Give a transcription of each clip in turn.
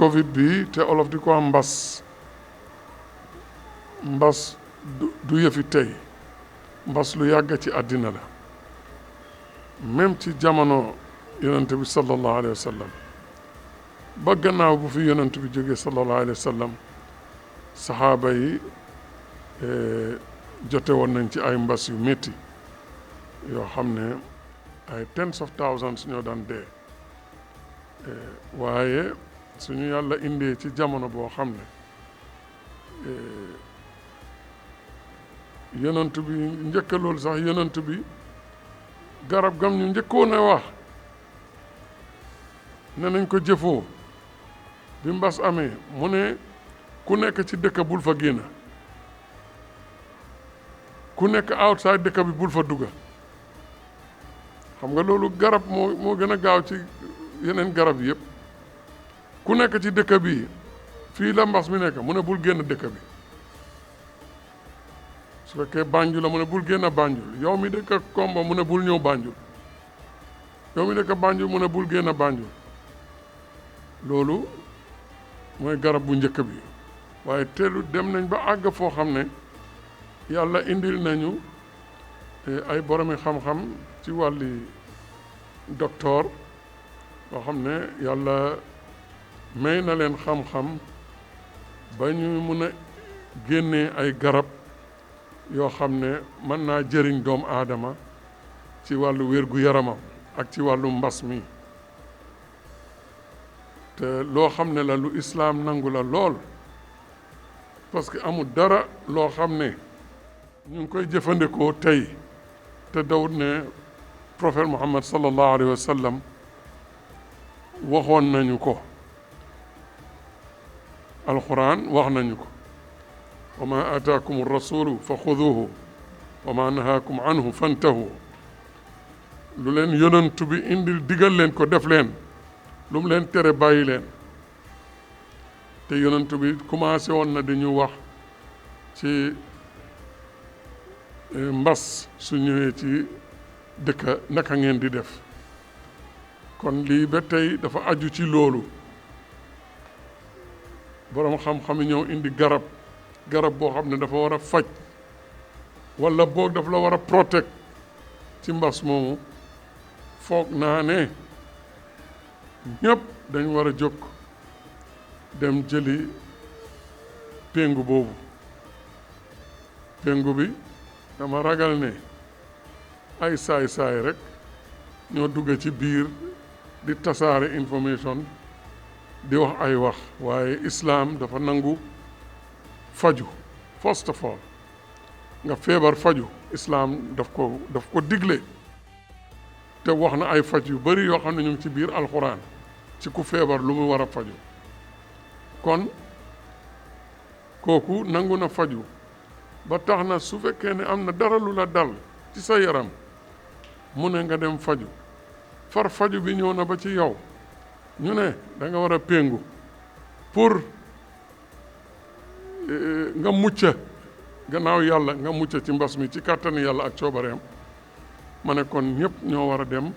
Covid bi te olof di ko am mbas du yëfi tey mbas lu yàgg ci àddina la même ci jamono yonent bi sallallahu alayhi wa sallam ba gannaaw bu fi yonent bi jógee sallallahu alayhi wa sallam saxaaba yi jote woon nañ ci ay mbas yu métti yoo xam ne ay tens of thousands ñoo daan dee waaye suñu yàlla indee ci jamono boo xam ne yonent bi njëkk loolu sax yonent bi garab gam ñu njëkkoon a wax ne nañ ko jëfoo bi mbas amee mu ne ku nekk ci dëkk bul fa génn ku nekk outside dëkk bi bul fa dugga xam nga loolu garab moo gën a gaaw ci yeneen garab yëpp ku nekk ci dëkk bi fii la mbas mi nekk mu ne bul génn dëkk bi su fekkee Banjul la mu ne bul génn Banjul yow mi dëkk Kombo mu ne bul ñëw Banjul yow mi dëkk Banjul mu ne bul génn Banjul loolu mooy garab bu njëkk bi waaye teelu dem nañ ba àgg foo xam ne yàlla indil nañu ay boromi xam-xam ci wàlli docteur boo xam ne yàlla may na leen xam-xam ba ñu mun a génnee ay garab yoo xam ne mën naa jëriñ doomu aadama ci wàllu wér-gu-yaramam ak ci wàllu mbas mi te loo xam ne la lu islaam nangu la lool parce que amul dara loo xam ne ñu ngi koy jëfandikoo tey te dawut ne prophète Muhammad sallallahu alayhi wa sallam waxoon nañu ko alquran wax nañu ko wa ma ataakum rasulu fa xuduhu wa ma nahaakum anhu fantahu lu leen yonantu bi indil digal leen ko def leen lu mu leen tere bàyyi leen te yonantu bi commencé woon na di ñu wax ci mbas su ñëwee ci dëkk naka ngeen di def kon lii ba tey dafa aju ci loolu boroom xam-xam yi ñëw indi garab boo xam ne dafa war a faj walla boog dafa la war a protect ci mbas moomu foog naa ne ñëpp dañ war a jóg dem jëli péngu boobu péngu bi dama ragal ne ay saay-saay rek ñoo dugg ci biir di tasaare information di wax ay wax waaye islaam dafa nangu faju first of all nga feebar faju islaam daf ko digle te wax na ay faj yu bari yoo xam ne ñu ngi ci biir alxuraan ci ku feebar lu mu war a faju kon kooku nangu na faju ba tax na su fekkee ne am na dara lu la dal ci sa yaram mu ne nga dem faju far faju bi ñëw na ba ci yow ñu ne da nga war a péngu pour nga mucc gannaaw yàlla nga mucc ci mbas mi ci kàttanu yàlla ak coobareem ma ne kon ñëpp ñoo war a dem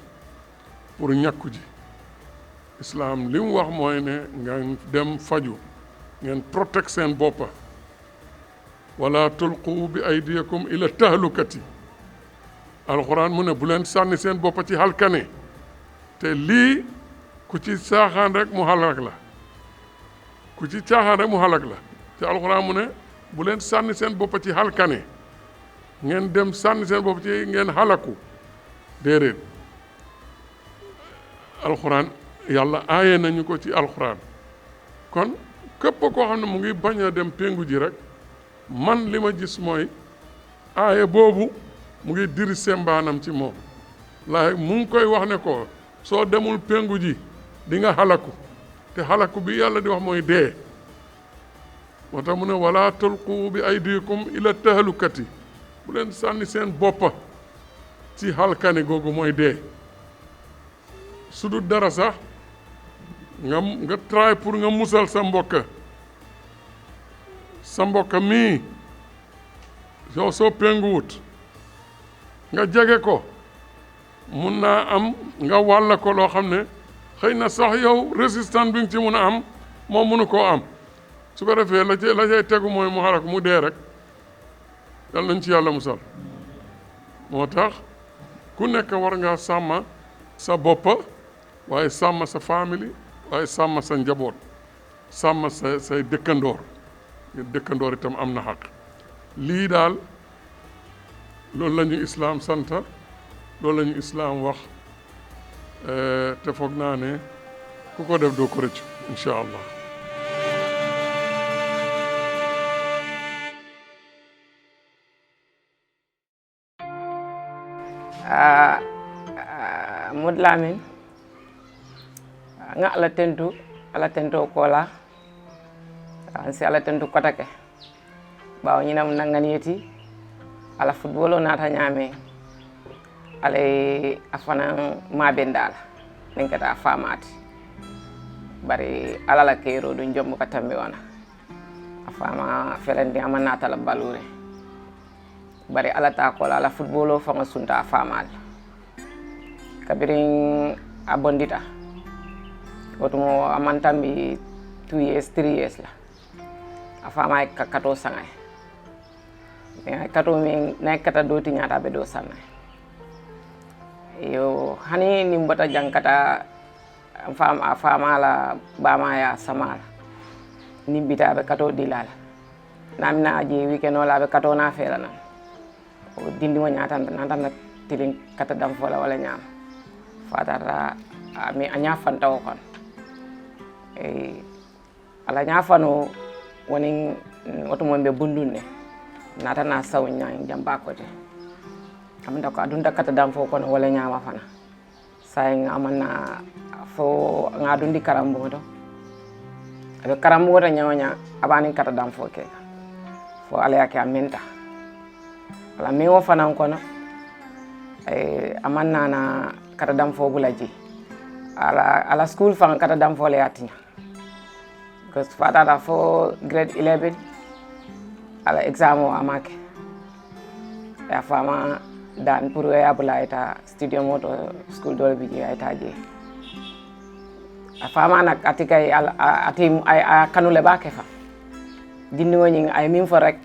pour ñàkku ji islaam li mu wax mooy ne ngeen dem faju ngeen protect seen boppa wala tulqu bi aydiyakum ila tahlukati alxuraan mu ne bu leen sànni seen boppa ci halkane te lii ku ci caaxaan rek mu halak la ku ci caaxaan rek mu halak la te alxuraan mu ne bu leen sànni seen boppa ci halkane ngeen dem sànni seen bopp ci ngeen halaku déedéet alxuraan yàlla aaye nañu ko ci alxuraan kon képp koo xam ne mu ngi bañ a dem péngu ji rek man li ma gis mooy aaye boobu mu ngi diri sembaanam ci moom laay mu ngi koy wax ne ko soo demul péngu ji di nga halaku te halaku bi yàlla di wax mooy dee moo tax mu ne wala tulqu bi aydikum ila tahlukati bu leen sànni seen boppa ci halkane googu mooy dee su du dara sax nga try pour nga musal sa mbokk mii soo pénguwut nga jege ko mun naa am nga wàll ko loo xam ne xëy na sax yow résistance bi nga ci mun a am moom mënu koo am su ko defee la cay tegu mooy mu xarak mu dee rek yal nañ ci yàlla musal moo tax ku nekk war ngaa sàmm sa boppa waaye sàmm sa famille waaye sàmm sa njaboot sàmm say dëkkandoor dëkkandoor itam am na xaq lii daal loolu la ñu islaam santa loolu la ñu islaam wax te foog naa ne ku ko def doo ko rëccu incha allah. Modou Lamin nga ala tento kola si ala tento kotake bawo ñinam nanganiyeti ala footballo nata ñame ala afana mabendala min kata famati bari ala la kero dun jombo ka tambe wana afama felandi ama nata la balure bari ala ta kola ala footballo fanga sunta famal kabirin abondita wotumo amantambi 2 years 3 years la afama ka kato sangay kato mi na kata doti nyata be do sanay yo hani ni mbota jankata afama la bama ya samala ni bita be kato dilala namna je weekend wala be kato na fela na o dindi mo nyata nan tilin kata dam fola wala nyam fatara mi anya fanta kon ala nya fano woni otomo be bundunne nata na sawnya jamba ko te amda ko adunda kata dam fo kono wala nyama fana say amana fo ngadundi karambo to abe karambo to nyawnya abani kata dam fo ke fo ala yake amenta ala mewo fana kono amanna na kata dam fo bulaji ala school fan kata dam fo le yatinya because fata da fo grade 11 ala exam o amake ya fama dan pour ya bula eta studio moto school dole biji eta je afama nak atika atim ay kanule ba kefa dindi woni ay min fo rek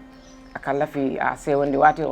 akalla fi a sewondi wati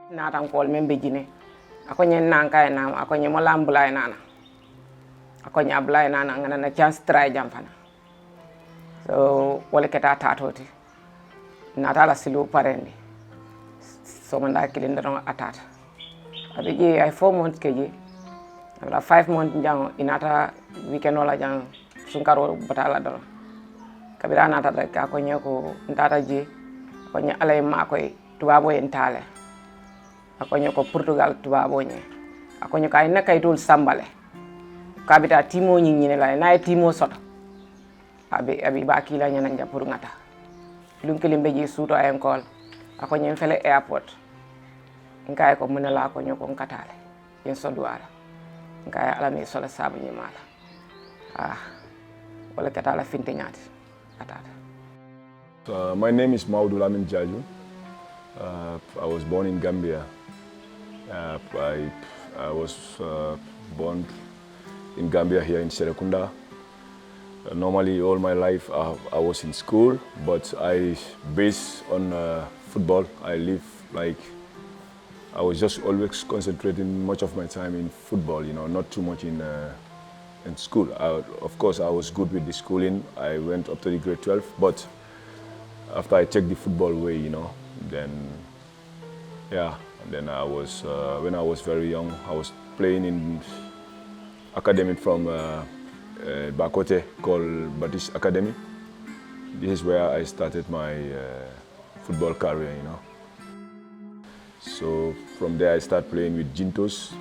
natan kol men bejine ako nyen nanka e nam ako nyen mo lambulay nana ako nya blay nana ngana na chance try jam fana so wala keta tatoti nata la silu parendi so man da kilin da atata abi je ay 4 months keje ala 5 months jang inata weekend wala jang sunkaro batala do kabira nata rek ako nyako ntata je ako nya alay ma koy tubabo en tale ako nyoko Portugal tubabo nye ako nyoka ina kaytul sambale kabita timo nyine la na timo soto abi bakila nyana nja pour ngata lunkeli mbeji suto ay enkol ako nyem fele airport ngay ko munala ko nyoko ngatale yen sodwala ngay ala mi sola sabu nyimala wala katala finte nyati atata. My name is Modou Lamin Jarju. I was born in Gambia. I was born in Gambia here in Serekunda. Normally all my life I was in school, but based on football, I was just always concentrating much of my time in football, not too much in school. Of course, I was good with the schooling. I went up to the grade 12, but after I checked the football way, then yeah, And then I was, when I was very young, I was playing in academy from Bakote called Baptist Academy. This is where I started my football career, you know. So from there I started playing with Jintos.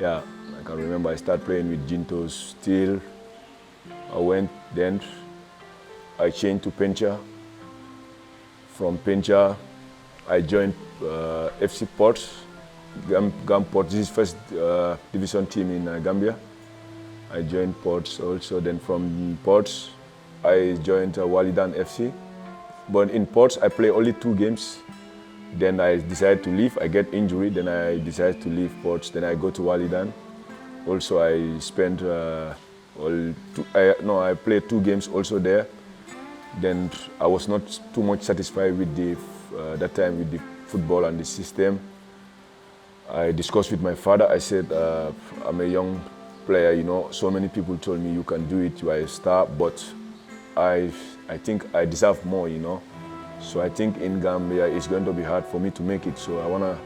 Yeah, I can remember I started playing with Jintos till I went, then I changed to Pencha. From Pencha, I joined FC Ports, Ports. This is first division team in Gambia. I joined Ports also. Then from Ports, I joined Walidan FC. But in Ports, I play only 2 games. Then I decided to leave. I get injury. Then I decided to leave Ports. Then I go to Walidan. Also, I spent I played 2 games also there. Then I was not too much satisfied with the that time with the football and the system. I discussed with my father. I said, I'm a young player, you know. So many people told me you can do it, you are a star, but I think I deserve more, you know. So I think in Gambia it's going to be hard for me to make it. So I wanna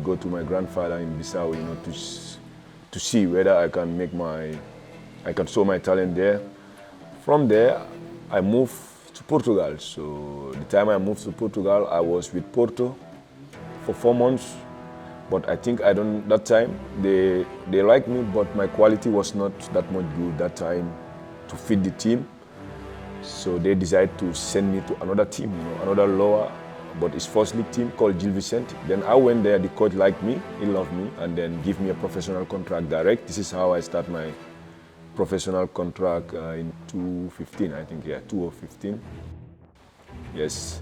go to my grandfather in Bissau, you know, to see whether I can show my talent there. From there, I moved to Portugal. So the time I moved to Portugal, I was with Porto for 4 months. But I think that time, they liked me, but my quality was not that much good that time to fit the team. So they decided to send me to another team, you know, another lower, but it's first league team called Gil Vicente. Then I went there, the coach liked me, he loved me, and then give me a professional contract direct. This is how I start my professional contract in 2015, I think, yeah, 2015. Yes.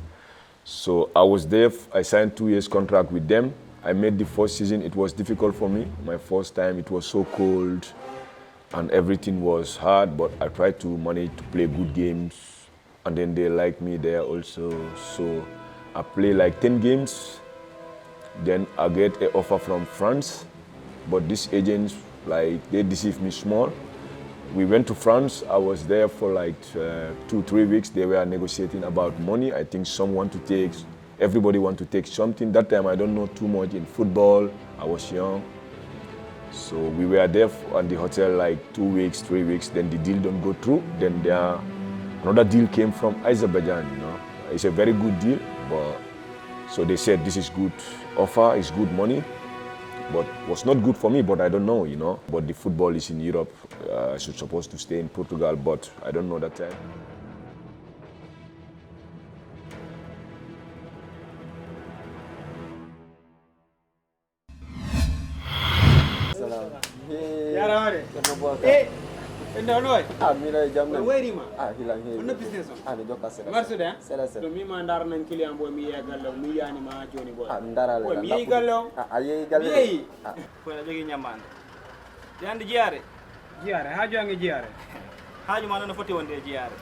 So I was there, I signed 2 years contract with them. I made the first season, it was difficult for me. My first time, it was so cold and everything was hard, but I tried to manage to play good games. And then they liked me there also. So I played like 10 games. Then I get an offer from France, but these agents, like, they deceived me small. We went to France. I was there for like 2-3 weeks. They were negotiating about money. I think everybody want to take something. That time I don't know too much in football. I was young. So we were there at the hotel like 2 weeks, 3 weeks. Then the deal don't go through. Then another deal came from Azerbaijan, you know. It's a very good deal, but so they said this is good offer, it's good money. But was not good for me, but I don't know, you know. But the football is in Europe. I should supposed to stay in Portugal, but I don't know that time. Mira jamna. Where ma? Hilang he. Ono business on. Ni joka sera. Marsu de? Sera. Do mi ma ndar nan client boy mi yegal mi yani ma joni boy. Ndara le. Mi yegal. Ayi gal. Mi. Ko la jogi nyamande yande jiare Hajo ange jiare. haaju ma non foti wonde jiare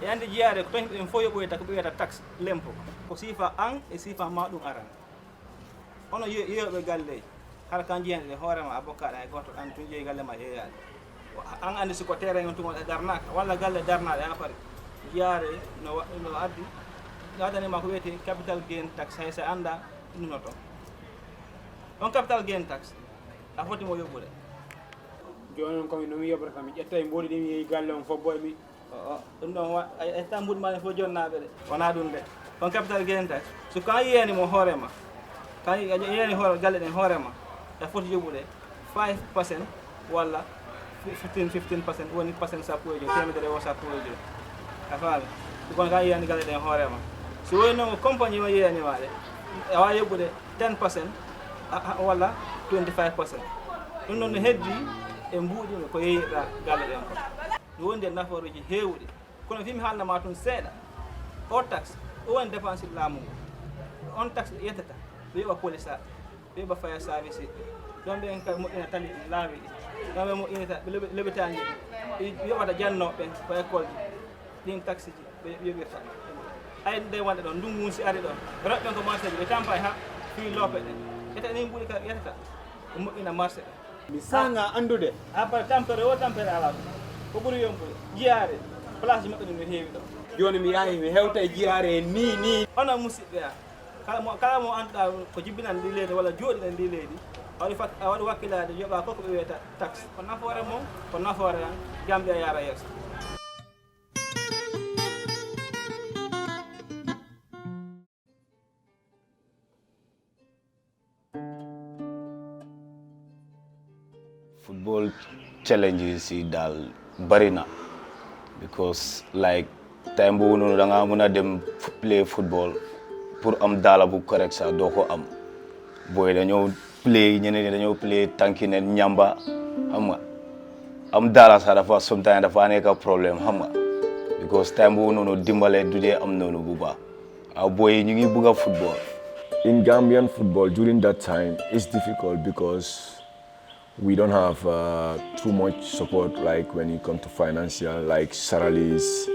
yande jiare ko tan en fo yoboyta ko biyata taxe lempo ko sifa an e sifa ma dum aran ono yobe galle har kan jiyande hoorema abokada e goto an tun jeey galle ma yeeyade an andi siko terrain on tun darnaka walla galle darnade ha pare jiare no addi gadani ma ko wiyete capital gain tax hay sa anda nunoto on capital gain tax a foti mo yobude joni on ko no mi yobrata mi ƴetta e mbodi de mi yeyi galle on fo boy mi ɗum ɗon e tambudi ma fof jonnaɓe ɗe wona ɗum de on capital gain tax so kan yiyani mo hoorema kan yiyani galle ɗen hoorema e foti yoɓude 5% walla 15% woni percent sappo e joyi temedere o sappo e joyi a faami kono kan yiyani galle ɗen hoorema so woni noon compagnie ma yiyanima ɗe a wawi yoɓude 10% walla 25%. ɗum noon no heddi e mbuuɗimi ko yeeyiɗa galle ɗen ko no wondi e naforuji heewɗi kono fimi haalnama toon seeɗa o taxe o woni dépense laamu ngu on taxe ɗo yettata ɓe yoɓa police aɓe ɓe yoɓa faya service ɗon ɓe en ka moƴƴina tali laawi ɗi ɗon ɓe moƴƴinita ɓe leɓitaji ɗi yoɓata jannoɓe ɓen ko école ji ɗin taxe ji ɓe yoɓirta ay nde wonde ɗon ndungu si ari ɗon roɓɓen ko marché ji ɓe tampa ha fi loope ɗen ƴetta ni mbuɗi ka yettata ko moƴƴina marché ɗen mi sanga andude après tampere o tampere ala ko ɓuri yombude jiyaare place ji maɓɓe ɗum no heewi ɗo joni mi yahi mi hewta e jiyaare ni onon musidɓe a kala mo anda ko jibbinan di leydi walla jooɗi ɗen ndi leydi a waɗi wakkilade yoɓa koko ɓe wiyata taxe ko nafoore mum ko nafoore tan Gambia yara yeeso. Football challenges yi daal bari na because like time boobu noonu da nga mën a dem play football pour am daala bu correct sax doo ko am booy dañoo play ñeneen ñi dañoo play tànki ne ñamba xam nga am daala sax dafa sometimes dafa nekk problème xam nga because time boobu noonu dimbale du dee am noonu bu baax aw booy ñu ngi bëgg a football. In Gambian football during that time it's difficult because we don't have too much support like when it comes to financial, like salaries,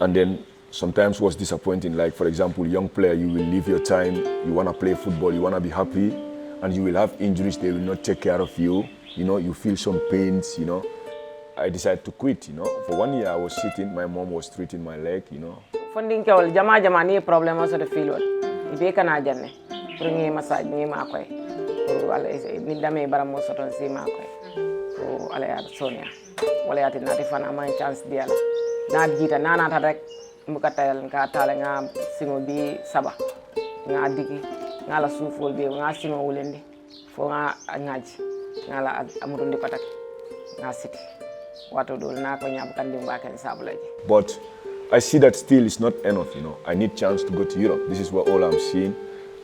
and then sometimes what's disappointing, like for example, young player, you will leave your time, you want to play football, you want to be happy, and you will have injuries, they will not take care of you, you feel some pains, I decided to quit, For 1 year I was sitting, my mom was treating my leg, Funding kewal jama ni problem also the feel what. Ibe kana janne. Pour ngi massage ngi ma koy. Pour ala ni dame baram mo soton si ma koy. Pour ala ya sonia. Wala ya tin nati fana ma chance dia la. Na jita nana ta rek muka tayal nga tale nga singo bi saba. Nga digi nga la sufol bi nga singo wulendi. Fo nga ngaji. Nga la amurundi pataki. Nga siti. Wato dol na ko nyab kan dimba kan sabulaji. But I see that still it's not enough, I need chance to go to Europe. This is what all I'm seeing.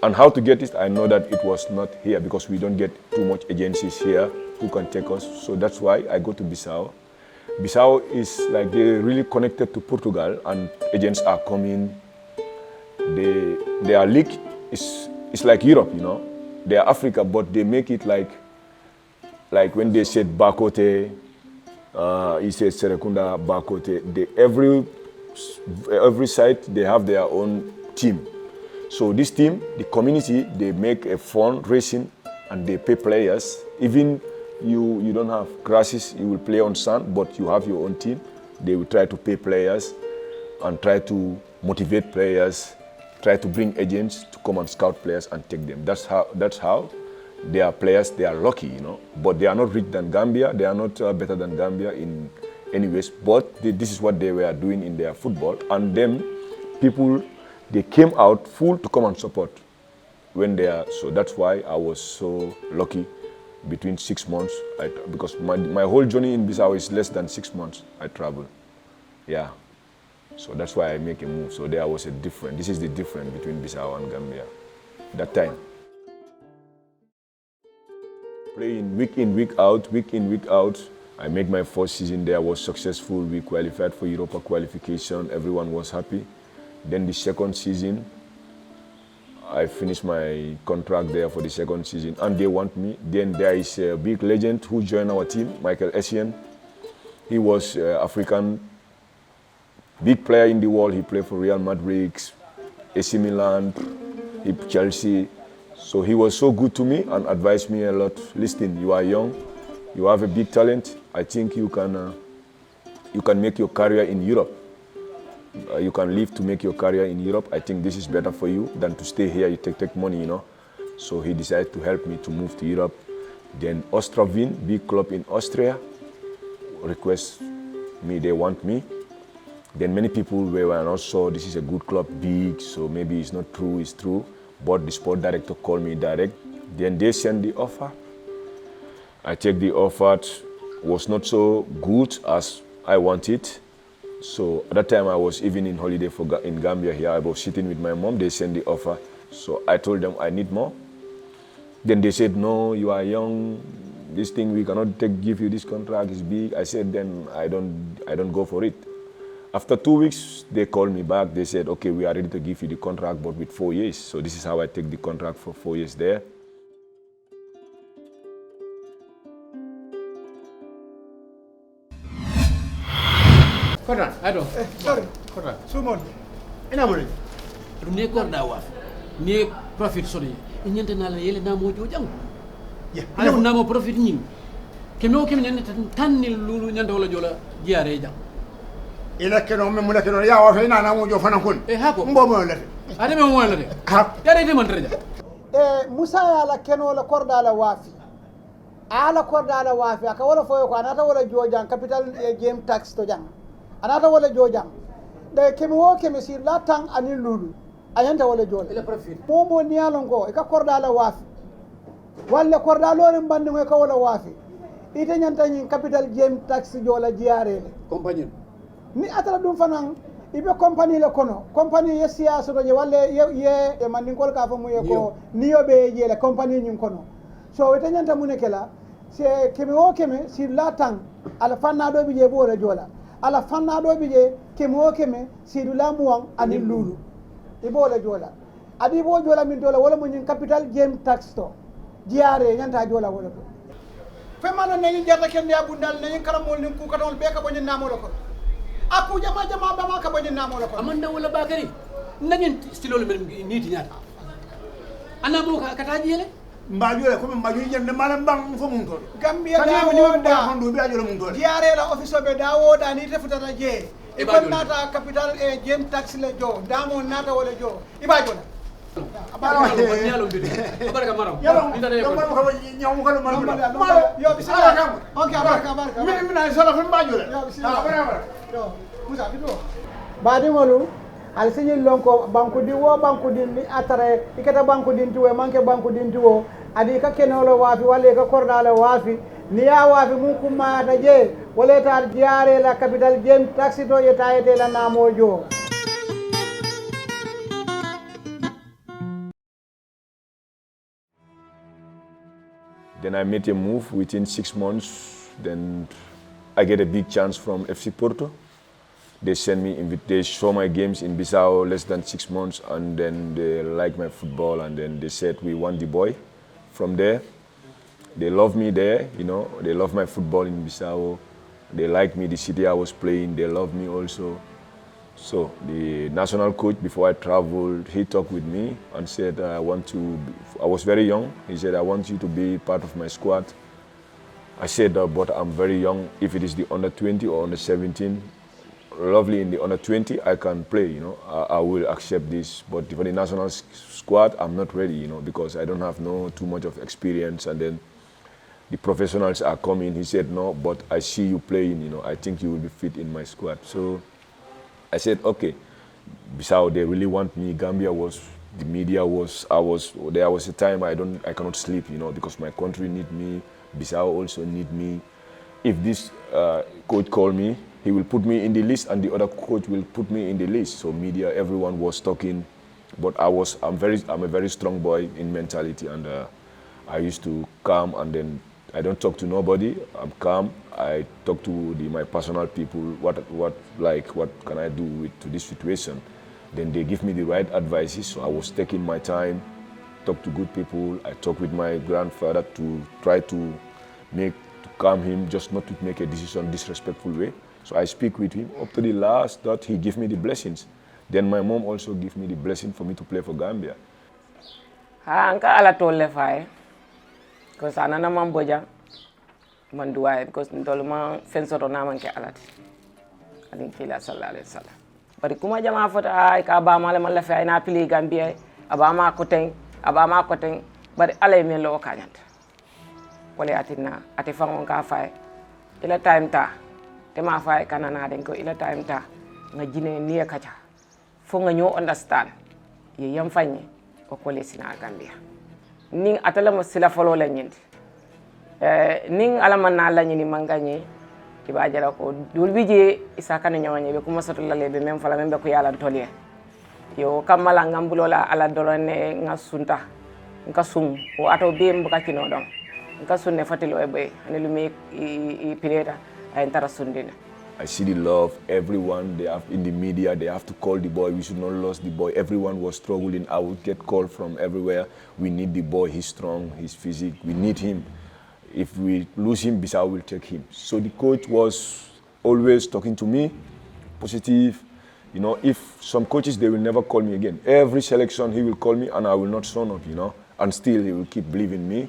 And how to get it, I know that it was not here because we don't get too much agencies here who can take us. So that's why I go to Bissau. Bissau is like they're really connected to Portugal and agents are coming. Their league is like Europe, They are Africa, but they make it like when they said Bakote, he said Serekunda, Bakote. Every site, they have their own team. So this team, the community, they make a fundraising and they pay players. Even you don't have grasses, you will play on sand, but you have your own team. They will try to pay players and try to motivate players, try to bring agents to come and scout players and take them. That's how they are players, they are lucky, But they are not rich than Gambia, they are not better than Gambia in anyways, but this is what they were doing in their football. And then people, they came out full to come and support when they are. So that's why I was so lucky between 6 months. Because my whole journey in Bissau is less than 6 months I travel. Yeah. So that's why I make a move. So there was this is the difference between Bissau and Gambia. That time. Playing week in, week out. I made my first season there, was successful. We qualified for Europa qualification. Everyone was happy. Then the second season, I finished my contract there for the second season and they want me. Then there is a big legend who joined our team, Michael Essien. He was African, big player in the world. He played for Real Madrid, AC Milan, Chelsea. So he was so good to me and advised me a lot. Listen, you are young, you have a big talent. I think you can make your career in Europe. You can live to make your career in Europe. I think this is better for you than to stay here. You take money, So he decided to help me to move to Europe. Then Austria Wien, big club in Austria, request me. They want me. Then many people were not sure this is a good club, big. So maybe it's not true. It's true. But the sport director called me direct. Then they sent the offer. I take the offer. Was not so good as I wanted. So at that time I was even in holiday in Gambia here. I was sitting with my mom. They sent the offer. So I told them I need more. Then they said, no, you are young. This thing we cannot give you this contract is big. I said then I don't go for it. After 2 weeks they called me back. They said, okay, we are ready to give you the contract, but with 4 years. So this is how I take the contract for 4 years there. Koran, ado. Sorry. Koran. Sumon. Ina mo rin. Ne korda wa. Ne profit sori. Inyente na la yele na mo jojang. Yeah. Ala na mo profit nyim. Keme o keme ne tan ni lulu nyanda wala jola jiare jang. ila keno me mula keno ya wa fe na mo jo fana kun hako mbo mo la ade me mo la de ha yare de man reja musa ya la keno la korda la wafi ala korda la wafi aka wala foyo ko anata wala jojan capital game tax to jang anata wala jojan de kemi wo kemi sir la tang ani lulu ayanta wala jola ila profit momo nialon ko e ka korda la wafi walla korda lore mbandi ko wala wafi ite nyanta nyin capital game tax jola jiarele compagnie ni atala dum fanan ibe compagnie le kono compagnie ye siyasa to je walla ye mandin kol ka famu ye ko niyo be je le compagnie nyum kono so ite nyanta munekela se kemi o kemi sir la tang ala fanna do bi je bo jola ala fanna do bi je kemi o kemi sir la muwan ani lulu ibo la jola adi bo jola min dola wala mun capital game tax to jiare nyanta jola wala to fe mana ne jata ken ya bundal ne karamol ni ku katol be ka bonin namolo ko aku jama ba ma ka bonin namolo ko amanda wala bakari nagen stilo men niti nyata ana mo ka taji yele mbaju le ko mbaju jende malam bang fo mun to Gambia da da hondu bi ajolo mun to jiare la office be da woda ni refutata je e kon nata capital e game tax le jo damo nata wala jo ibajo la abaraka yalo bidi abaraka maraw yo ko ñaw ko maro yo bismillah ok abaraka mi na sala fa mbaju le yo bismillah yo musa bido badi molu al signal lonko banku di wo banku di ni atare ikata banku di tuwe manke banku di tuwo adi ka kenolo wafi wale ka kordala wafi ni ya wafi mun kuma ta je wala ta diare la capital game taxi to yeta yete la namojo Then I made a move within 6 months. Then I get a big chance from FC Porto. They send me, they show my games in Bissau less than 6 months, and then they like my football, and then they said, we want the boy. From there, they love me there, you know, they love my football in Bissau. They like me, the city I was playing, they love me also. So the national coach, before I traveled, he talked with me and said, I was very young. He said, I want you to be part of my squad. I said, but I'm very young. If it is the under 20 or under 17, lovely in the under 20, I can play, you know. I will accept this. But for the national squad, I'm not ready, you know, because I don't have too much of experience. And then the professionals are coming. He said, no, but I see you playing, you know. I think you will be fit in my squad. So I said, okay. Bissau, they really want me. Gambia the media there was a time I cannot sleep, you know, because my country need me. Bissau also need me. If this coach call me, he will put me in the list, and the other coach will put me in the list. So media, everyone was talking, but I'm a very strong boy in mentality, and I used to calm, and then I don't talk to nobody. I'm calm. I talk to my personal people. What can I do to this situation? Then they give me the right advices. So I was taking my time, talk to good people. I talk with my grandfather to try to calm him, just not to make a decision disrespectful way. So I speak with him up to the last that he give me the blessings. Then my mom also give me the blessing for me to play for Gambia. Anka ala tolle fay. Because anana mamboja manduwa because ndolma fensoto na manke alati. Adin kila sallallahu alaihi wasallam. Bari kuma jama fota ay ka ba mala mala fay na pili Gambia abama ko ten bari alay men lo kanyanta. Wala atina ati fangon ka fay ila time ta tema fay kanana den ko ila time ta nga jine niya kacha fo nga ñoo understand ye yam fanye ko kole sina Gambia ning atala mo sila folo la ñindi ning alama na la ñini manganye iba jara ko dul bije isa kana ñawanye be kuma soto la lebe même fala même be ko yalla toliye yo kamala ngambulola ala dolone nga sunta nga sum o ato be mbuka kino dom nga sunne fatilo e be anelumi I pireta ay entara sundina. I see the love, everyone, they have in the media, they have to call the boy, we should not lose the boy. Everyone was struggling, I would get called from everywhere. We need the boy, he's strong, he's physique, we need him. If we lose him, Bissau will take him. So the coach was always talking to me, positive. You know, if some coaches, they will never call me again. Every selection, he will call me and I will not turn up, you know. And still, he will keep believing me.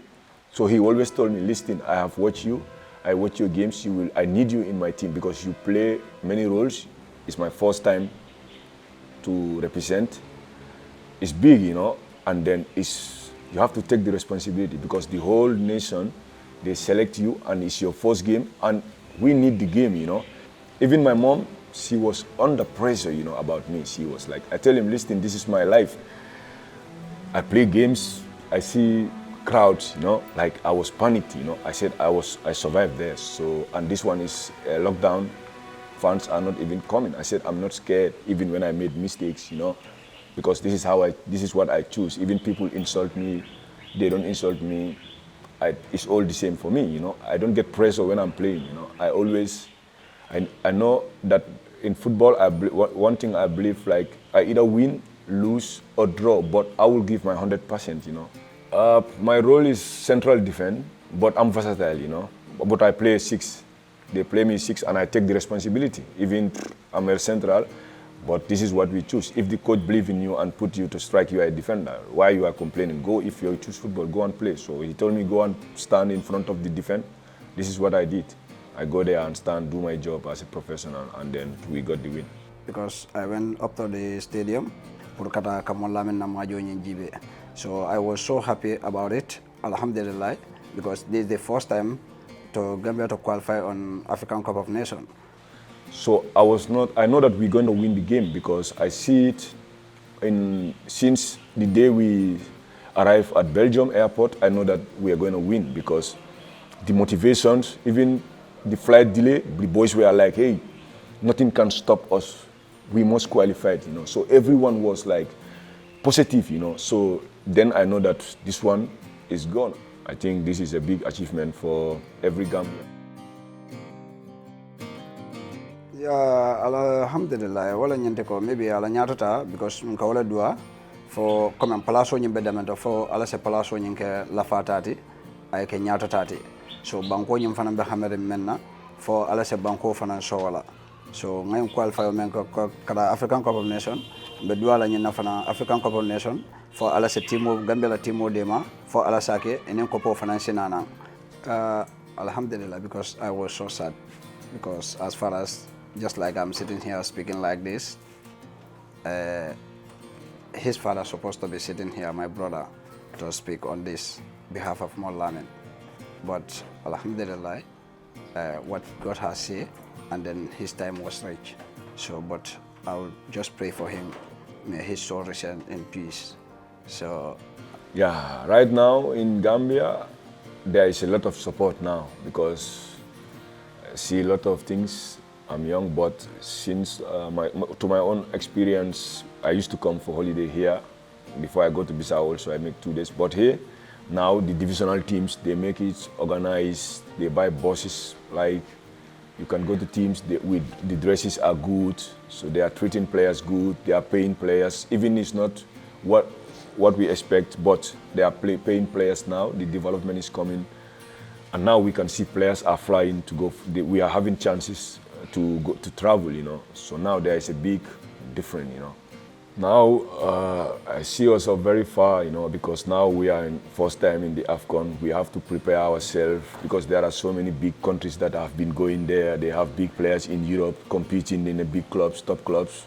So he always told me, listen, I have watched you. I watch your games. I need you in my team because you play many roles. It's my first time to represent. It's big, you know, and then you have to take the responsibility because the whole nation, they select you and it's your first game and we need the game, you know. Even my mom, she was under pressure, you know, about me. She was like, I tell him, listen, this is my life. I play games, I see crowds, you know, like I was panicked, you know. I said I survived there. So, and this one is lockdown. Fans are not even coming. I said, I'm not scared, even when I made mistakes, you know, because this is what I choose. Even people insult me, they don't insult me. It's all the same for me, you know. I don't get pressure when I'm playing, you know. I know that in football, one thing I believe, like, I either win, lose, or draw, but I will give my 100%, you know. My role is central defense, but I'm versatile, you know. But I play 6. They play me 6, and I take the responsibility. Even I'm a central, but this is what we choose. If the coach believes in you and put you to strike, you are a defender. Why you are complaining? Go, if you choose football, go and play. So he told me, go and stand in front of the defense. This is what I did. I go there and stand, do my job as a professional, and then we got the win. Because I went up to the stadium, Modou Lamin Jarju. So I was so happy about it, alhamdulillah, because this is the first time to Gambia to qualify on African Cup of Nations. So I know that we're going to win the game because I see it since the day we arrived at Belgium airport. I know that we are going to win because the motivations, even the flight delay, the boys were like, hey, nothing can stop us. We must qualify, you know. So everyone was like positive, you know. So then I know that this one is gone. I think this is a big achievement for every Gambian. Yeah, alhamdulillah. Wala nyante ko maybe ala nyatata because mka wala dua for comme palaso nyimbe damento for ala se palaso nyinke la fatati ay ke nyatatati. So banko nyim fana be hamere menna for ala se banko fana so wala. So ngay qualify men ko kada African Cup of Nations be dua la nyina fana African Cup of Nations for ala se timo Gambia la timo dema for ala sake enen ko po fana sinana. Alhamdulillah, because I was so sad because as far as just like I'm sitting here speaking like this, his father supposed to be sitting here, my brother, to speak on this behalf of Modou Lamin. But alhamdulillah, what God has said, and then his time was reached. So, but I'll just pray for him. May his soul rest in peace. So, yeah, right now in Gambia, there is a lot of support now because I see a lot of things. I'm young, but since to my own experience, I used to come for holiday here. Before I go to Bissau also, I make 2 days. But here, now the divisional teams, they make it organized. They buy buses, like you can go to teams, the dresses are good. So they are treating players good, they are paying players. Even it's not what we expect, but they are paying players now. The development is coming. And now we can see players are flying to go. We are having chances to go to travel, you know. So now there is a big difference, you know. Now I see us very far, you know, because now we are in first time in the AFCON. We have to prepare ourselves because there are so many big countries that have been going there. They have big players in Europe competing in the big clubs, top clubs.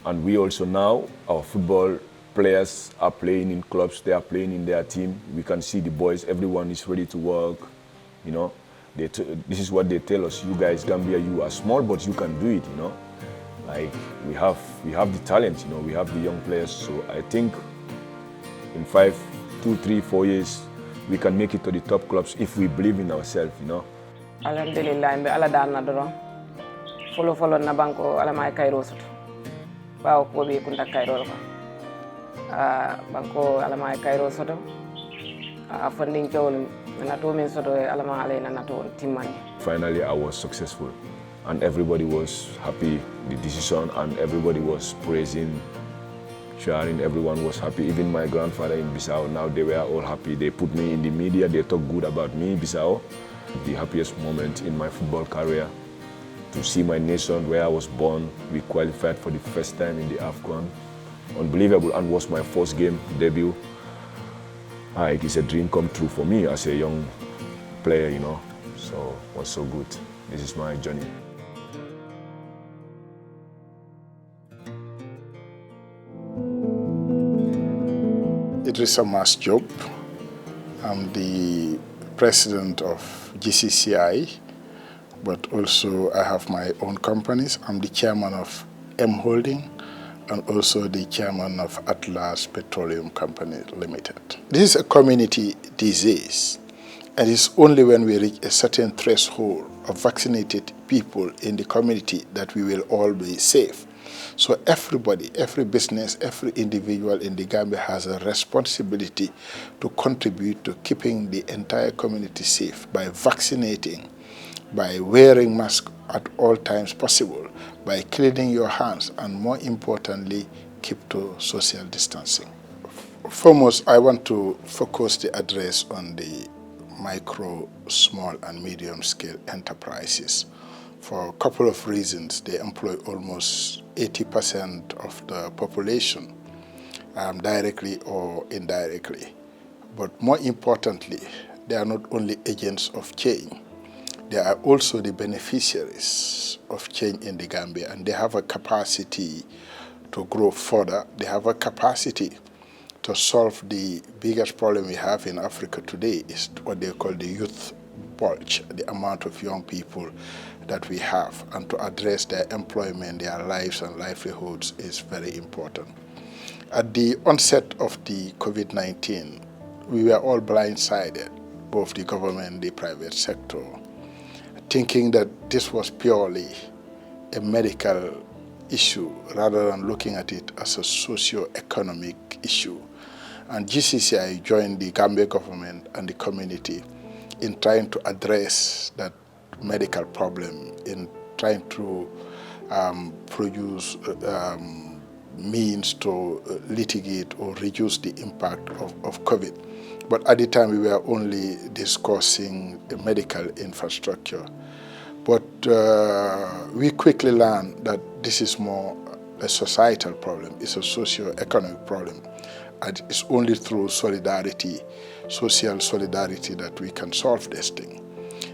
And we also now, our football players are playing in clubs. They are playing in their team. We can see the boys, everyone is ready to work, you know. This is what they tell us, you guys, Gambia, you are small, but you can do it, you know. Like, we have the talent, you know, we have the young players. So I think in 2, 3, 4 years, we can make it to the top clubs if we believe in ourselves, you know. Alhamdulillah, mbe ala dal na doron. Follow na banko ala may kayro soto. Bawo ko be kunta kayro ko. Banko ala may kayro soto. Funding jawol na to men soto ala ma ala na to timmani. Finally, I was successful. And everybody was happy, the decision, and everybody was praising, sharing, everyone was happy. Even my grandfather in Bissau, now they were all happy. They put me in the media, they talk good about me, Bissau. The happiest moment in my football career, to see my nation where I was born. We qualified for the first time in the AFCON. Unbelievable, and was my first game debut. It's a dream come true for me as a young player, you know. So it was so good. This is my journey. Idrissa Mas Job. I'm the president of GCCI, but also I have my own companies. I'm the chairman of M Holding and also the chairman of Atlas Petroleum Company Limited. This is a community disease, and it's only when we reach a certain threshold of vaccinated people in the community that we will all be safe. So everybody, every business, every individual in the Gambia has a responsibility to contribute to keeping the entire community safe by vaccinating, by wearing masks at all times possible, by cleaning your hands, and more importantly, keep to social distancing. Foremost, I want to focus the address on the micro, small, and medium-scale enterprises. For a couple of reasons. They employ almost 80% of the population, directly or indirectly. But more importantly, they are not only agents of change, they are also the beneficiaries of change in the Gambia, and they have a capacity to grow further. They have a capacity to solve the biggest problem we have in Africa today, is what they call the youth bulge, the amount of young people that we have, and to address their employment, their lives and livelihoods is very important. At the onset of the COVID-19, we were all blindsided, both the government, the private sector, thinking that this was purely a medical issue rather than looking at it as a socio-economic issue. And GCCI joined the Gambia government and the community in trying to address that medical problem, in trying to produce means to litigate or reduce the impact of COVID. But at the time, we were only discussing the medical infrastructure. But we quickly learned that this is more a societal problem. It's a socio-economic problem. And it's only through solidarity, social solidarity, that we can solve this thing.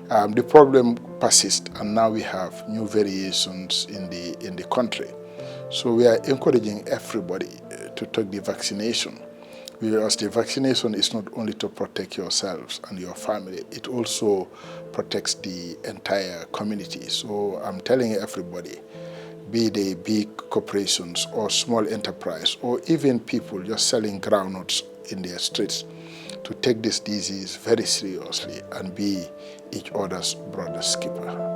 The problem persists, and now we have new variations in the country. So we are encouraging everybody to take the vaccination, because the vaccination is not only to protect yourselves and your family, it also protects the entire community. So I'm telling everybody, be they big corporations or small enterprise, or even people just selling groundnuts in their streets, to take this disease very seriously and be each other's brother's keeper.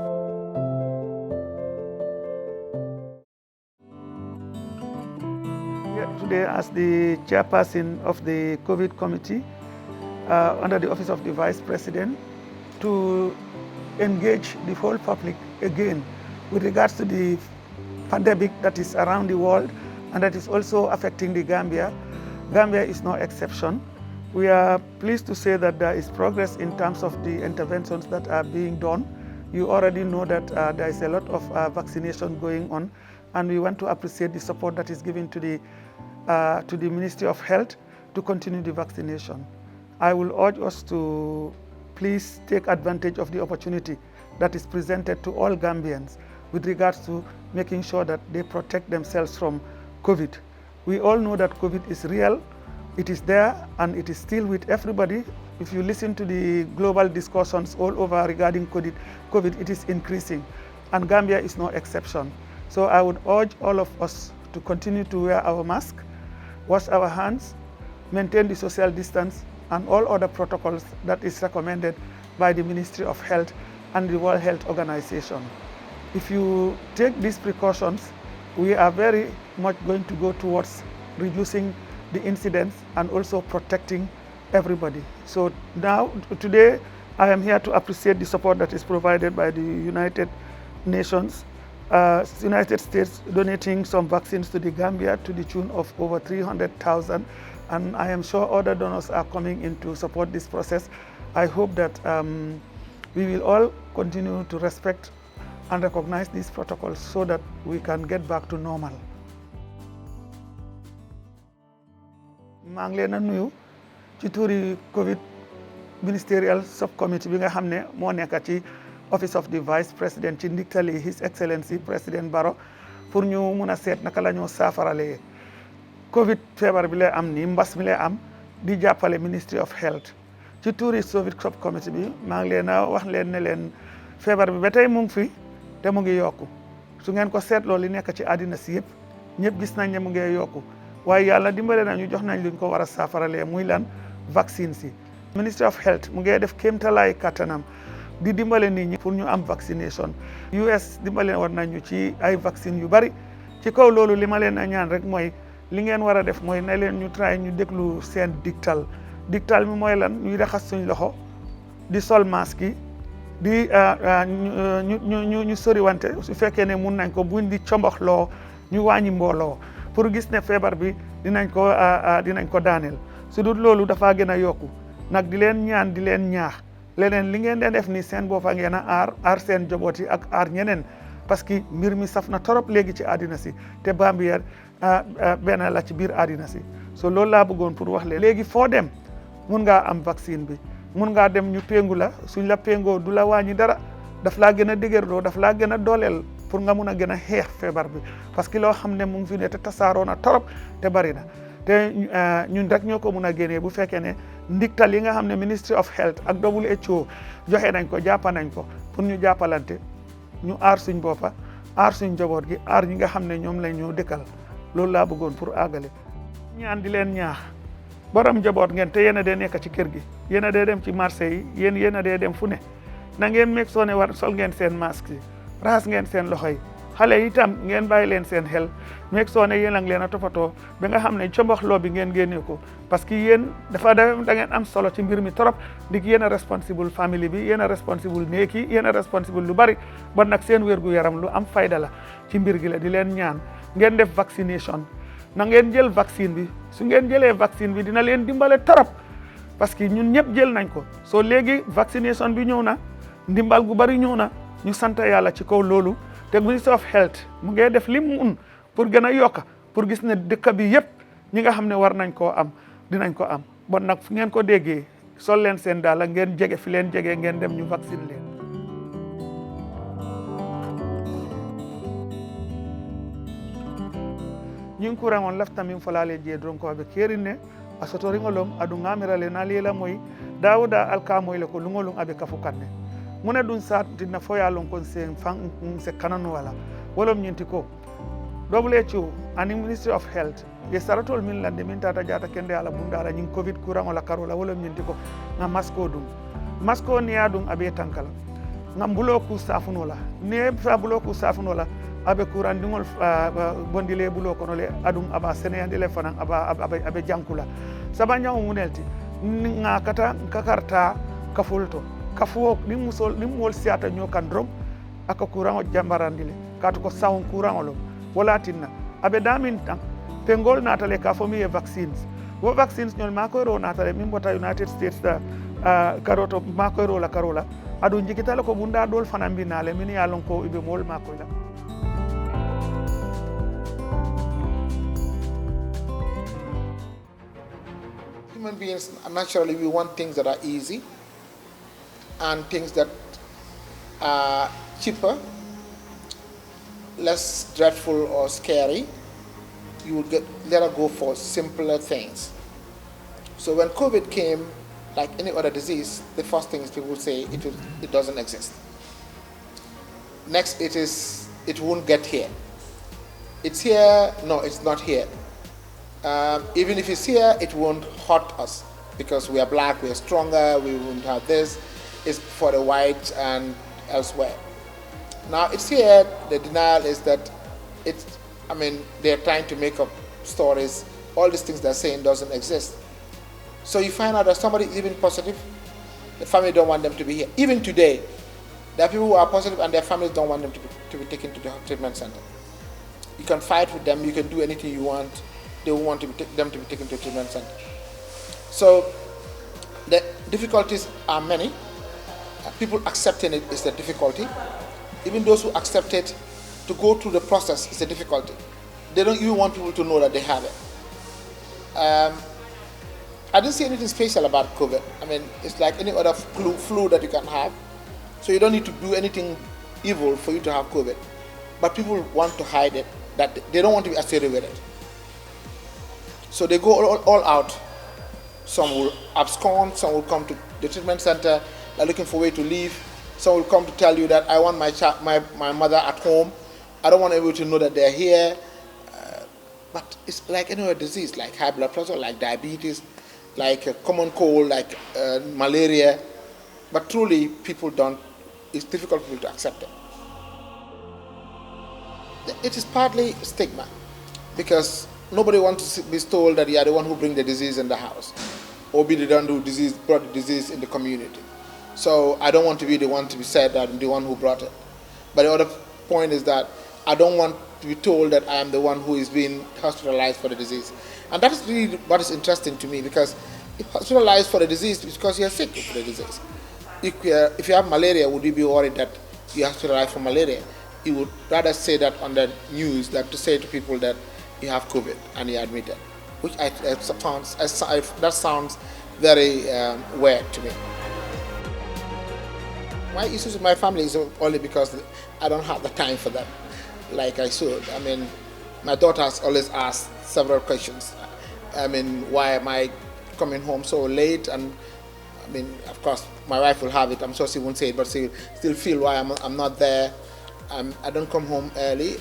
Today, as the chairperson of the COVID committee under the office of the Vice President, to engage the whole public again with regards to the pandemic that is around the world and that is also affecting the Gambia. Gambia is no exception. We are pleased to say that there is progress in terms of the interventions that are being done. You already know that there is a lot of vaccination going on, and we want to appreciate the support that is given to the Ministry of Health to continue the vaccination. I will urge us to please take advantage of the opportunity that is presented to all Gambians with regards to making sure that they protect themselves from COVID. We all know that COVID is real. It is there and it is still with everybody. If you listen to the global discussions all over regarding COVID, it is increasing, and Gambia is no exception. So I would urge all of us to continue to wear our mask, wash our hands, maintain the social distance, and all other protocols that is recommended by the Ministry of Health and the World Health Organization. If you take these precautions, we are very much going to go towards reducing the incidents and also protecting everybody. So now, today, I am here to appreciate the support that is provided by the United Nations, United States donating some vaccines to the Gambia to the tune of over 300,000, and I am sure other donors are coming in to support this process. I hope that we will all continue to respect and recognize these protocols so that we can get back to normal. maa ngi leen a nuyu ci tuuri COVID ministerial subcommittee bi nga xam ne moo nekk ci office of the vice president ci ndiktali his excellency président Barrow pour ñu mun a seet naka la ñoo saafaralee COVID feebar bi lay am nii mbas mi lay am di jàppale Ministry of Health ci tourist service subcommittee bi maa ngi leen a wax leen ne leen feebar bi ba tey mu ngi fi te mu ngi yokku su ngeen ko seetloo li nekk ci àddina si yëpp ñëpp gis nañ ne mu ngi yokku waaye yàlla dimbale nañu jox nañ luñ ko war a saafaralee muy lan vaccine si Ministry of Health mu ngi def kéemtalaay kattanam di dimbale nit ñi pour ñu am vaccination US dimbale war nañu ci ay vaccine yu bari ci kaw loolu li ma leen a ñaan rek mooy li ngeen war a def mooy na leen ñu try ñu déglu seen digtal mi mooy lan ñuy raxas suñ loxo di sol masque yi di ñu soriwante su fekkee ne mun nañ ko buñ di comboxloo ñu wàññi mbooloo pour gis ne feebar bi dinañ ko daaneel su dul loolu dafa gën a yokku nag di leen ñaan di leen ñaax leneen li ngeen di def ni seen boppa ngeen a aar seen njaboot yi ak aar ñeneen parce que mbir mi saf na torop léegi ci àddina si te Gambia benn la ci biir àddina si so loolu laa bëggoon pour wax leen léegi foo dem mun ngaa am vaccine bi mun ngaa dem ñu péngu la suñ la péngoo du la wàññi dara daf laa gën a dëgërloo daf laa gën a dooleel pour nga mun a gën a xeex feebar bi parce que loo xam ne mu ngi fi ne te tasaaroo na torop te bari na te ñun rek ñoo ko mun a génnee bu fekkee ne ndiktal yi nga xam ne Ministry of Health ak WHO joxe nañ ko jàppa nañ ko pour ñu jàppalante ñu aar suñ boppa aar suñ njaboot gi aar ñi nga xam ne ñoom lañ ñoo dëkkal loolu laa bëggoon pour àggale ñaan di leen ñaax borom njaboot ngeen te yéen a dee nekk ci kër gi yéen a dee dem ci marché yi yéen a dee dem fu ne na ngeen meeg soo ne war sol ngeen seen masque yi raxas ngeen seen loxo yi xale yi itam ngeen bàyyi leen seen xel meeg soo ne yéen a ngi leen a toppatoo ba nga xam ne comboxloo bi ngeen génnee ko parce que yéen dafa da ngeen am solo ci mbir mi trop ndig yéen a responsible famille bi yéen a responsible néeg yi yéen a responsible lu bari bon nag seen wérgu yaram lu am fayda la ci mbir gi la di leen ñaan ngeen def vaccination na ngeen jël vaccine bi su ngeen jëlee vaccine bi dina leen dimbale trop parce que ñun ñëpp jël nañ ko soo léegi vaccination bi ñëw na ndimbal gu bari ñëw na ñu sant yàlla ci kaw loolu te Ministry of Health mu ngi def li mu mun pour gën a yokka pour gis ne dëkk bi yëpp ñi nga xam ne war nañ koo am dinañ ko am bon nag fu ngeen ko déggee sol leen seen daala ngeen jege fi leen jege ngeen dem ñu vaccine leen. ñing kurangon lafta min folale je dronkoɓe kerinne a sotoringolom aɗu gamirale naliyela moy dawuda alkamoyle ko lugolum aɓe kafu kanne mune ɗum satinna foyalon kon se kananu wala wolom ñinti ko WHO ani Ministry of Health ye saratol min lande min tata jata kende ala bundala ñing covid kurangola karola wolom ñinti ko ga masko ɗum masko niya ɗum aɓe tankala gam bulo ku safunola ne sa bulo ku safunola aɓe kurandigol bondile bulo kono le aɗum aɓa sénéyandile fanan aɓe jankula saba ñawo munelti ga kata kakarta kafulto kafuo ɗin mol siyata ño kan drom aka courant o jambarandile kato ko sawon courant o lo wala tinna aɓe damin tan pengol natale ka fomi e vaccines wo vaccines ñol makoyro natale min mbota United States karoto makoyro la karola aɗum jikitala ko ɓunda ɗol fana mbinale min yalon ko iɓe mol makoyla. Human beings, naturally, we want things that are easy and things that are cheaper, less dreadful or scary. You would let her go for simpler things. So when COVID came, like any other disease, the first thing is people would say it doesn't exist. Next, it won't get here. It's here, no, it's not here. Even if it's here, it won't hurt us because we are black, we are stronger, we won't have this. It's for the white and elsewhere. Now it's here, the denial is that they're trying to make up stories. All these things they're saying doesn't exist. So you find out that somebody is even positive, the family don't want them to be here. Even today, there are people who are positive and their families don't want them to be taken to the treatment center. You can fight with them, you can do anything you want. They want them to be taken to a treatment center. So the difficulties are many. People accepting it is the difficulty. Even those who accept it, to go through the process is a difficulty. They don't even want people to know that they have it. I didn't see anything special about COVID. It's like any other flu that you can have. So you don't need to do anything evil for you to have COVID. But people want to hide it, that they don't want to be associated with it. So they go all out Some will abscond, some will come to the treatment center, they're looking for a way to leave. Some will come to tell you that I want my mother at home. I don't want everyone to know that they're here. But it's like any other disease, like high blood pressure, like diabetes, like a common cold, like malaria. But truly, it's difficult for people to accept it. It is partly stigma, because nobody wants to be told that you are the one who brings the disease in the house, or be the one who brought the disease in the community. So I don't want to be the one to be said that I'm the one who brought it. But the other point is that I don't want to be told that I am the one who is being hospitalized for the disease. And that is really what is interesting to me, because if hospitalized for the disease, it's because you're sick for the disease. If you have malaria, would you be worried that you're hospitalized for malaria? You would rather say that on the news than to say to people that you have COVID and you're admitted, which that sounds very weird to me. My issues with my family is only because I don't have the time for them like I should. I mean, my daughter has always asked several questions. I mean, why am I coming home so late? And I mean, of course, my wife will have it. I'm sure she won't say it, but she will still feel why I'm not there. I don't come home early.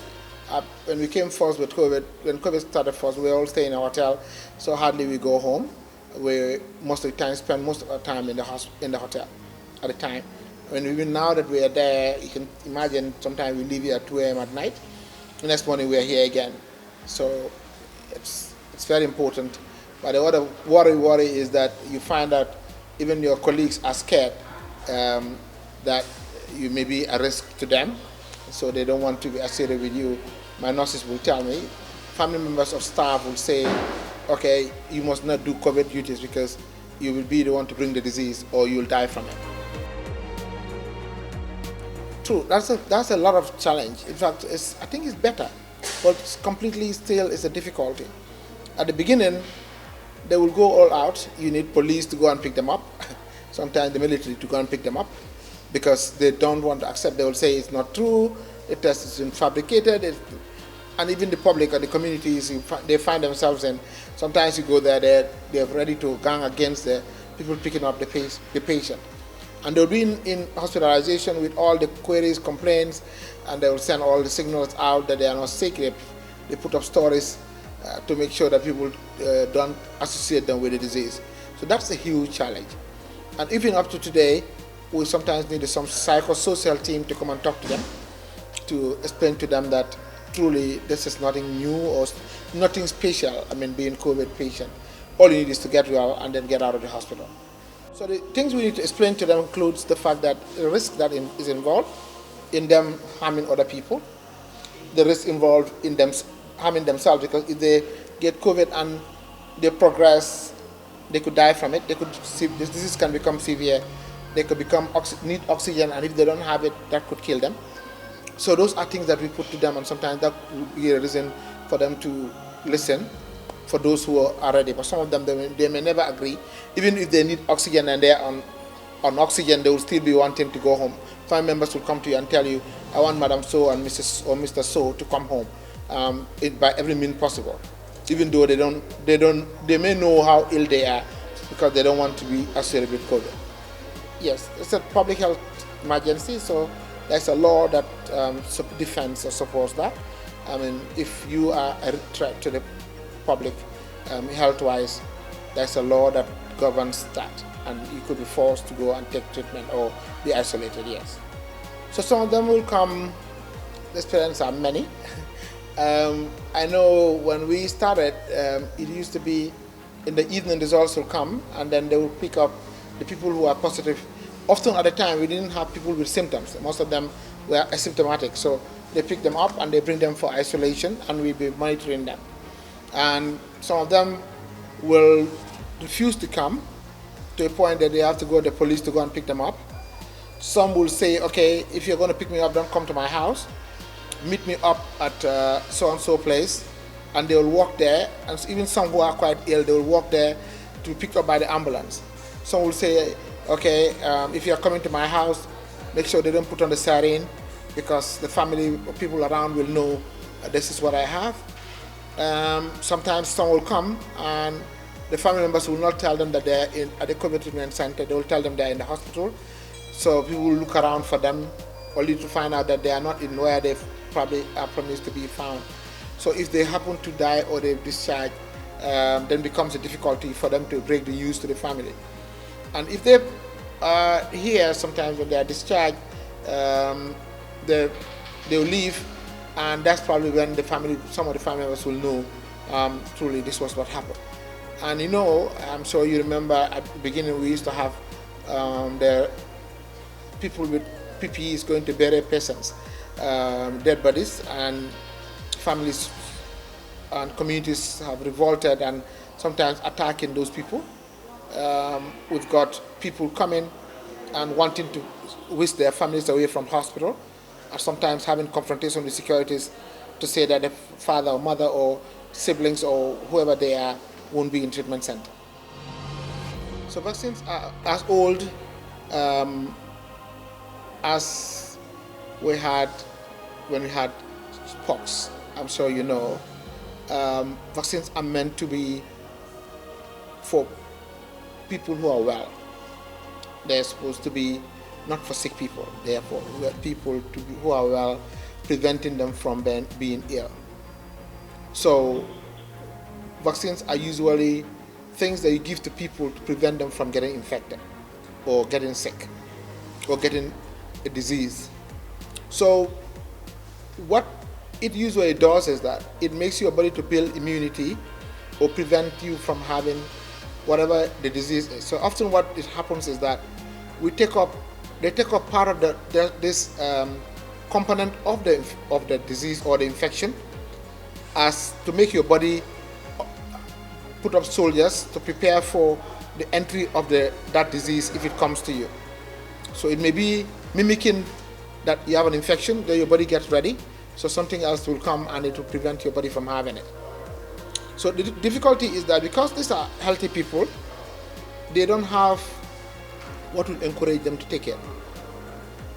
When we came first with COVID, when COVID started first, we all stay in a hotel, so hardly we go home. We most of the time spend most of our time in the hotel at the time. Even now that we are there, you can imagine sometimes we leave here at 2 a.m. at night. The next morning we are here again. So it's very important. But the other worry is that you find that even your colleagues are scared that you may be a risk to them. So they don't want to be associated with you. My nurses will tell me, family members of staff will say, okay, you must not do COVID duties because you will be the one to bring the disease or you will die from it. True, that's a lot of challenge. In fact, I think it's better, but it's completely still is a difficulty. At the beginning, they will go all out. You need police to go and pick them up, sometimes the military to go and pick them up, because they don't want to accept. They will say it's not true, the test is been fabricated, and even the public or the communities, they find themselves in. Sometimes you go there, they're ready to gang against the people picking up the patient. And they'll be in hospitalization with all the queries, complaints, and they will send all the signals out that they are not sick. They put up stories to make sure that people don't associate them with the disease. So that's a huge challenge. And even up to today, we sometimes need some psychosocial team to come and talk to them, to explain to them that truly this is nothing new or nothing special, being COVID patient. All you need is to get well and then get out of the hospital. So the things we need to explain to them includes the fact that the risk that is involved in them harming other people, the risk involved in them harming themselves, because if they get COVID and they progress, they could die from it. This disease can become severe. They could need oxygen, and if they don't have it, that could kill them. So those are things that we put to them, and sometimes that would be a reason for them to listen, for those who are ready. But some of them, they may never agree. Even if they need oxygen and they're on oxygen, they will still be wanting to go home. Family members will come to you and tell you, I want Madam So and Mrs. or Mr. So to come home by every means possible. Even though they may know how ill they are, because they don't want to be associated with COVID. Yes, it's a public health emergency, so there's a law that defends or supports that. If you are a threat to the public health-wise, there's a law that governs that, and you could be forced to go and take treatment or be isolated, yes. So some of them will come, the parents are many. I know when we started, it used to be in the evening results will come, and then they will pick up the people who are positive. Often at the time, we didn't have people with symptoms. Most of them were asymptomatic, so they pick them up and they bring them for isolation, and we'll be monitoring them. And some of them will refuse to come to a point that they have to go to the police to go and pick them up. Some will say, okay, if you're going to pick me up, don't come to my house. Meet me up at so-and-so place, and they will walk there. And even some who are quite ill, they will walk there to be picked up by the ambulance. Some will say, okay, if you're coming to my house, make sure they don't put on the siren, because the family or people around will know this is what I have. Sometimes some will come and the family members will not tell them that they're at the COVID treatment center. They will tell them they're in the hospital. So people will look around for them, only to find out that they are not in where they probably are promised to be found. So if they happen to die or they've discharged, then becomes a difficulty for them to break the news to the family. And if they are here, sometimes when they are discharged, they'll leave, and that's probably when some of the family members will know truly this was what happened. And you know, I'm sure you remember at the beginning we used to have the people with PPEs going to bury patients, dead bodies, and families and communities have revolted and sometimes attacking those people. We've got people coming and wanting to whisk their families away from hospital, and sometimes having confrontation with securities to say that the father or mother or siblings or whoever they are won't be in treatment center. So vaccines are as old as we had when we had pox. I'm sure you know. Vaccines are meant to be for people who are well. They're supposed to be not for sick people. Therefore, people who are well, preventing them from being ill. So vaccines are usually things that you give to people to prevent them from getting infected or getting sick or getting a disease. So what it usually does is that it makes your body to build immunity or prevent you from having whatever the disease is. So often what it happens is that they take up part of this component of the disease or the infection as to make your body put up soldiers to prepare for the entry of that disease if it comes to you. So it may be mimicking that you have an infection, then your body gets ready, so something else will come and it will prevent your body from having it. So the difficulty is that because these are healthy people, they don't have what will encourage them to take it.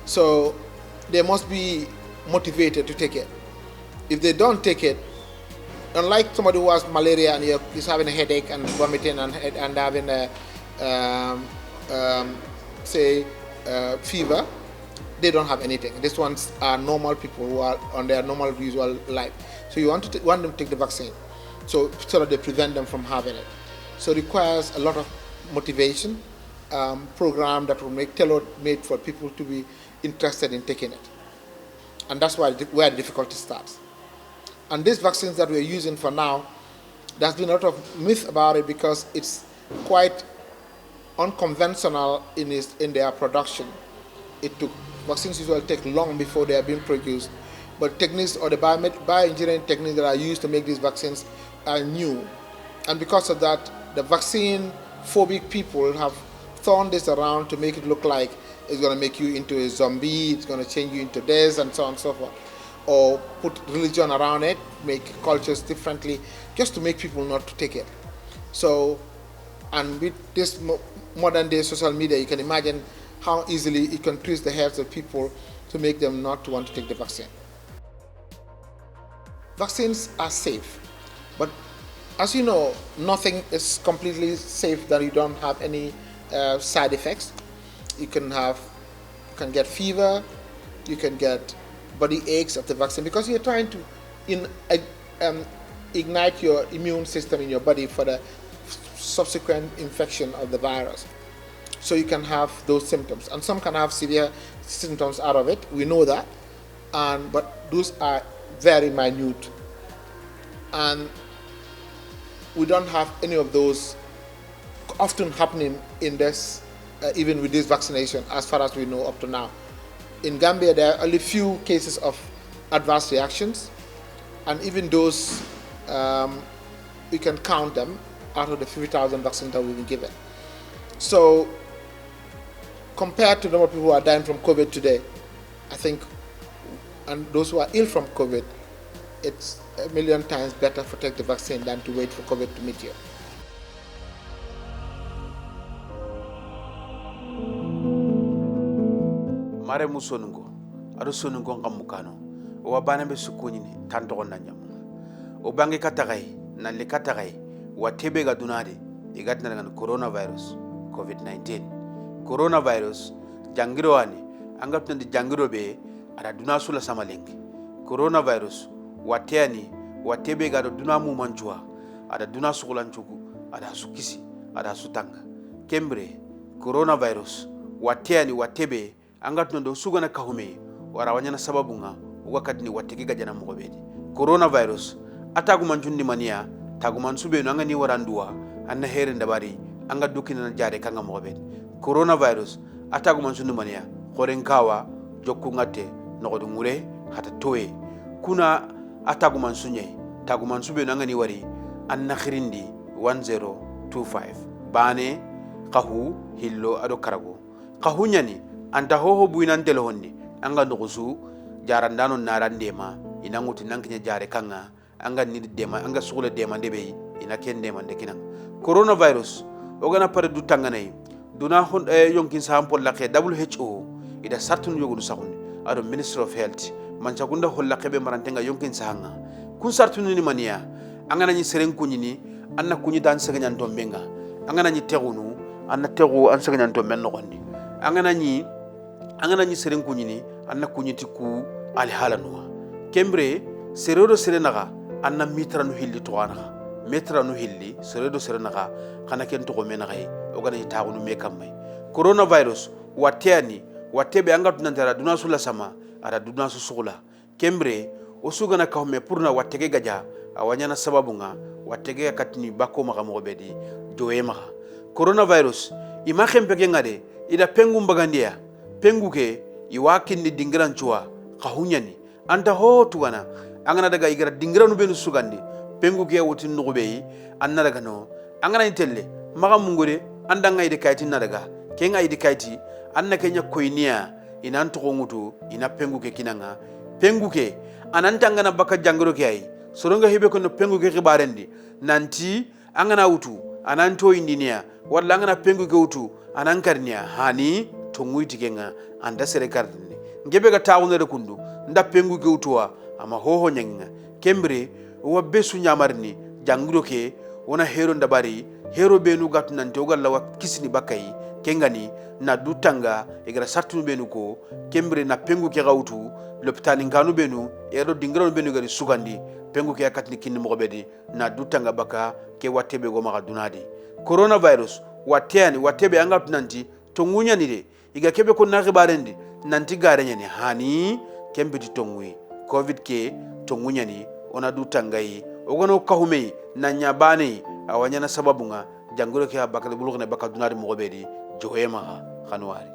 So they must be motivated to take it. If they don't take it, unlike somebody who has malaria and is having a headache and vomiting and having a fever, they don't have anything. These ones are normal people who are on their normal usual life. So you want them to take the vaccine, so that they prevent them from having it. So it requires a lot of motivation, program that will make tailor-made for people to be interested in taking it. And that's where the difficulty starts. And these vaccines that we're using for now, there's been a lot of myth about it because it's quite unconventional in their production. Vaccines usually take long before they are being produced, but techniques or the bioengineering techniques that are used to make these vaccines are new. And because of that, the vaccine phobic people have thrown this around to make it look like it's going to make you into a zombie, it's going to change you into this, and so on and so forth. Or put religion around it, make cultures differently, just to make people not to take it. So, and with this modern day social media, you can imagine how easily it can twist the heads of people to make them not to want to take the vaccine. Vaccines are safe, but as you know, nothing is completely safe that you don't have any side effects. You can get fever, you can get body aches of the vaccine because you're trying to ignite your immune system in your body for the subsequent infection of the virus. So you can have those symptoms, and some can have severe symptoms out of it. We know that, but those are very minute, and we don't have any of those often happening in this, even with this vaccination, as far as we know up to now. In Gambia, there are only few cases of adverse reactions, and even those, we can count them out of the 50,000 vaccines that we've been given. So, compared to the number of people who are dying from COVID today, I think, and those who are ill from COVID, it's a million times better to take the vaccine than to wait for COVID to meet you. Mare musonungo, ado sonungo ngamukano, o abana be sukunyini tanto na nyamu. O bangi katagai, na le katagai, wa tebe ga dunade, igatina dengan coronavirus COVID-19 coronavirus jangiro ani angatna di jangiro be ada duna sula sama link coronavirus wateni watebe ga duna mu manjua ada duna sukulan cuku ada sukisi ada sutanga kembre coronavirus wateni watebe angatna do sugana kahume wara wanyana sababunga wakati ni wateke ga jana mokobedi coronavirus atagu manjundi mania tagu mansube no ngani warandua anna here ndabari anga dukina na jare kanga mokobedi coronavirus atagu manjundi mania korenkawa jokku ngate nogodu ngure hata toye kuna atagu mansunye tagu mansube no ngani wari anna khirindi 1025 bane qahu hillo ado karago qahu nyani anta hoho buinan telehonni anga nugusu jarandano narandema inanguti nankinya jare kanga anga ni dema anga sugule dema ndebe ina ken dema ndekinang coronavirus ogana pare du tanganay duna hon yonkin sampol laqe WHO ida sartun yogu saxun ado Ministry of Health manchagunda hollaqe be marantenga yonkin sahanga kun sartun ni mania anga nani seren kunyini anna kunyi dan seganyan dombenga anga nani tegunu anna tegu an seganyan domben no gondi anga nani seren kunyini anna kunyiti ku al halanwa kembre seredo serenaga anna mitra no hilli to anaga metra no hilli seredo serenaga kana ken to ko menaga ogana itagu no mekamay coronavirus watebe anga tunantara duna sula sama ada duna susula kembre osugana kawme purna watege gaja awanyana sababunga watege katni bako maga mogobedi joema coronavirus ima khempeke ngade ida pengu mbagandia penguke iwakin ni dingiran chua kahunyani anta ho tuwana angana daga igara dingiranu benu sugandi pengu ke wotin nugube anna daga no angana intelle maga mungure anda ngaide kayti nadaga ke ngaide kayti anna kenya koinia inanto ngutu ina pengu ke kinanga pengu ke ananta ngana baka jangoro ke ay soronga hebe ko no pengu ke khibarendi nanti angana utu ananto indinia walla angana pengu ke utu anankarnia hani to nguiti kenga anda sere kardini ngebe ga taawunere kundu nda pengu ke utuwa ama hoho nyanga kembre wa besu nyamarni jangiro ke wona hero ndabari hero benu gatu nante ogalla wa kisini bakai kengani na dutanga igara sartu benu ko kembre na pengu ke gautu lopitani nganu benu ero dingrano benu gari sugandi pengu ke akatni kinni mogobedi na dutanga baka ke watebe go maga dunadi coronavirus watebe angatu nanti to ngunyani de iga kebe ko na khibarendi nanti garenyani hani kembe tongui covid ke tongunyani ona dutangai ogono kahume na nyabane awanyana sababunga janguro ke abakale bulugne bakadunari mogobedi joema khanwari